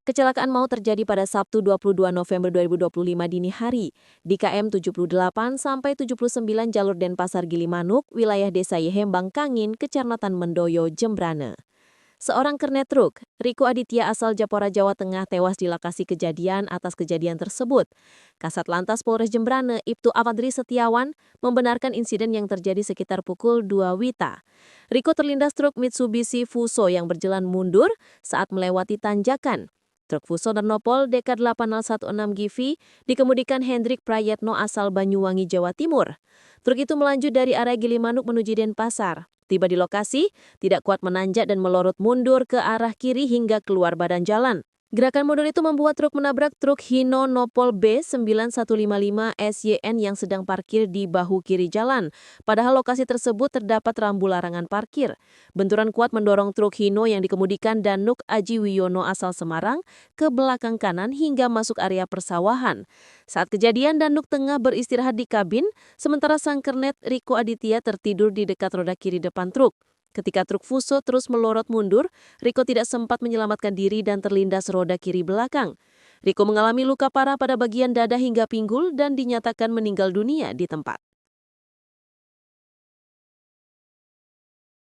Kecelakaan maut terjadi pada Sabtu 22 November 2025 dini hari di KM 78 sampai 79 jalur Denpasar Gilimanuk, wilayah Desa Yehembang Kangin, Kecamatan Mendoyo, Jembrane. Seorang kernet truk, Riko Aditya asal Japora, Jawa Tengah tewas di lokasi kejadian atas kejadian tersebut. Kasat Lantas Polres Jembrane, Ibtu Afandri Setiawan, membenarkan insiden yang terjadi sekitar pukul 2 WITA. Riko terlindas truk Mitsubishi Fuso yang berjalan mundur saat melewati tanjakan. Truk Fuso Ternopol DK8016 GV dikemudikan Hendrik Prayetno asal Banyuwangi, Jawa Timur. Truk itu melanjut dari arah Gilimanuk menuju Denpasar. Tiba di lokasi, tidak kuat menanjak dan melorot mundur ke arah kiri hingga keluar badan jalan. Gerakan mundur itu membuat truk menabrak truk Hino Nopol B9155 SYN yang sedang parkir di bahu kiri jalan. Padahal lokasi tersebut terdapat rambu larangan parkir. Benturan kuat mendorong truk Hino yang dikemudikan Danuk Aji Wiono asal Semarang ke belakang kanan hingga masuk area persawahan. Saat kejadian, Danuk tengah beristirahat di kabin, sementara sang kernet Riko Aditya tertidur di dekat roda kiri depan truk. Ketika truk Fuso terus melorot mundur, Riko tidak sempat menyelamatkan diri dan terlindas roda kiri belakang. Riko mengalami luka parah pada bagian dada hingga pinggul dan dinyatakan meninggal dunia di tempat.